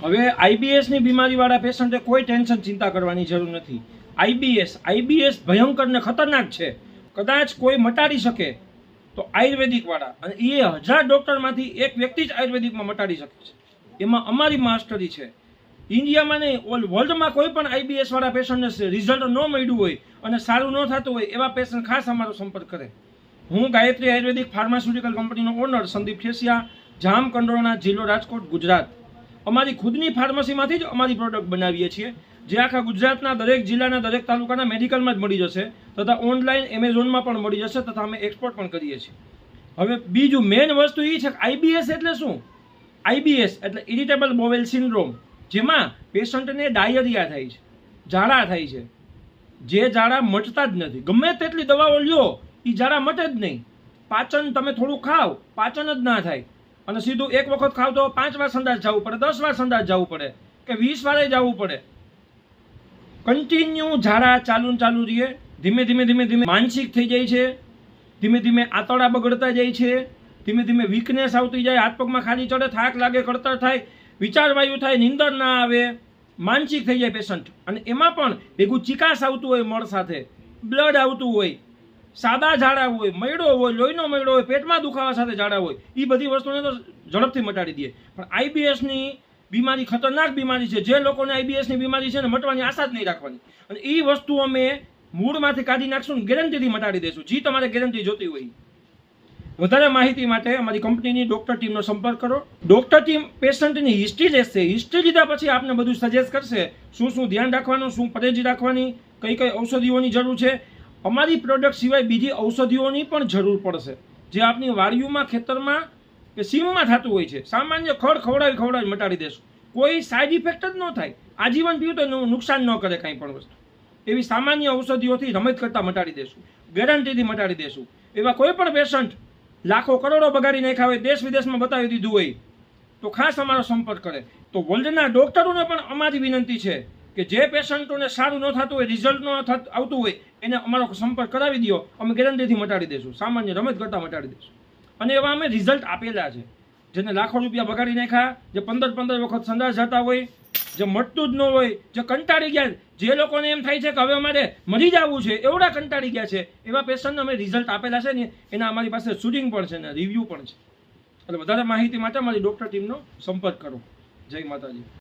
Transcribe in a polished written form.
હવે આઈબીએસની બીમારીવાળા પેશન્ટે કોઈ ટેન્શન ચિંતા કરવાની જરૂર નથી. આઈબીએસ ભયંકર ને ખતરનાક છે. કદાચ કોઈ મટાડી શકે તો આયુર્વેદિકવાળા, અને એ 1000 ડૉક્ટરમાંથી એક વ્યક્તિ જ આયુર્વેદિકમાં મટાડી શકે છે. એમાં અમારી માસ્ટરી છે. ઇન્ડિયામાં નહીં, ઓલ વર્લ્ડમાં કોઈ પણ આઈબીએસવાળા પેશન્ટને રિઝલ્ટ ન મળ્યું હોય અને સારું ન થતું હોય એવા પેશન્ટ ખાસ અમારો સંપર્ક કરે. હું ગાયત્રી આયુર્વેદિક ફાર્માસ્યુટિકલ કંપનીનો ઓનર સંદીપ ઠેસિયા, જામકંડોરણા, જિલ્લો રાજકોટ, ગુજરાત. અમારી ખુદની ફાર્મસીમાંથી જ અમારી પ્રોડક્ટ બનાવીએ છીએ, જે આખા ગુજરાતના દરેક જિલ્લાના દરેક તાલુકાના મેડિકલમાં જ મળી જશે, તથા ઓનલાઈન એમેઝોનમાં પણ મળી જશે, તથા અમે એક્સપોર્ટ પણ કરીએ છીએ. હવે બીજું મેઇન વસ્તુ એ છે કે આઈબીએસ એટલે શું? આઈબીએસ એટલે ઇરિટેબલ બોવેલ સિન્ડ્રોમ, જેમાં પેશન્ટને ડાયરિયા થાય છે, ઝાડા થાય છે. જે ઝાડા મટતા જ નથી, ગમે તેટલી દવાઓ લ્યો એ ઝાડા મટે જ નહીં. પાચન તમે થોડું ખાવ, પાચન જ ના થાય, અને સીધું એક વખત ખાવ તો 5 વાર સંડાસ જવું પડે, 10 વાર સંડાસ જવું પડે, કે 20 વારે જવું પડે. કન્ટિન્યુ ઝાડા ચાલુ રહીએ, ધીમે ધીમે માનસિક થઈ જાય છે, ધીમે ધીમે આંતરડા બગડતા જાય છે, ધીમે ધીમે વીકનેસ આવતી જાય, હાથ પગમાં ખાલી ચડે, થાક લાગે, કળતર થાય, વિચારવાયુ થાય, નીંદર ના આવે, માનસિક થઈ જાય પેશન્ટ. અને એમાં પણ ભેગું ચિકાસ આવતું હોય, મળ સાથે બ્લડ આવતું હોય, સાદા ઝાડા હોય, મયડો હોય, લોહીનો મયડો હોય, પેટમાં દુખાવા સાથે ઝાડા હોય, એ બધી વસ્તુને તો ઝડપથી મટાડી દે. પણ આઈબીએસની બીમારી ખતરનાક બીમારી છે. જે લોકોને આઈબીએસની બીમારી છે ને, મટવાની આશા જ નહીં રાખવાની. અને એ વસ્તુ અમે મૂળમાંથી કાઢી નાખશું, ગેરંટીથી મટાડી દઈશું, જે તમારે ગેરંટી જોતી હોય. વધારે માહિતી માટે અમારી કંપનીની ડૉક્ટર ટીમનો સંપર્ક કરો. ડૉક્ટર ટીમ પેશન્ટની હિસ્ટ્રી લેશે. હિસ્ટ્રી લીધા પછી આપને બધું સજેસ્ટ કરશે, શું ધ્યાન રાખવાનું, શું પરેજી રાખવાની, કઈ ઔષધિઓની જરૂર છે. અમારી પ્રોડક્ટ સિવાય બીજી ઔષધિઓની પણ જરૂર પડશે, જે આપની વાડીઓમાં, ખેતરમાં કે સીમમાં થતું હોય છે. સામાન્ય ખવડાવી મટાડી દેશું. કોઈ સાઈડ ઇફેક્ટ જ ન થાય. આજીવન પીવું તો નુકસાન ન કરે કાંઈ પણ વસ્તુ. એવી સામાન્ય ઔષધિઓથી રમત કરતાં મટાડી દેશું, ગેરંટીથી મટાડી દેશું. એવા કોઈ પણ પેશન્ટ લાખો કરોડો બગાડી નાખ્યા હોય, દેશ વિદેશમાં બતાવી દીધું હોય, તો ખાસ અમારો સંપર્ક કરે. તો વર્લ્ડના ડૉક્ટરોને પણ અમારી વિનંતી છે કે જે પેશન્ટોને સારું ન થતું હોય, રિઝલ્ટ ન આવતું હોય, એને અમારો સંપર્ક કરાવી દો. અમે ગેરંટીથી મટાડી દઈશું, સામાન્ય રમત કરતાં મટાડી દઈશું. અને એવા અમે રિઝલ્ટ આપેલા છે. જેને લાખો રૂપિયા બગાડી નાખ્યા, જે 15 વખત સંડાસ જતા હોય, જે મટતું જ ન હોય, જે કંટાળી ગયા, જે લોકોને એમ થાય છે કે હવે અમારે મરી જવું છે, એવડા કંટાળી ગયા છે, એવા પેશન્ટને અમે રિઝલ્ટ આપેલા છે ને, એના અમારી પાસે શૂટિંગ પણ છે ને રિવ્યૂ પણ છે. એટલે વધારે માહિતી માટે અમારી ડૉક્ટર ટીમનો સંપર્ક કરો. જય માતાજી.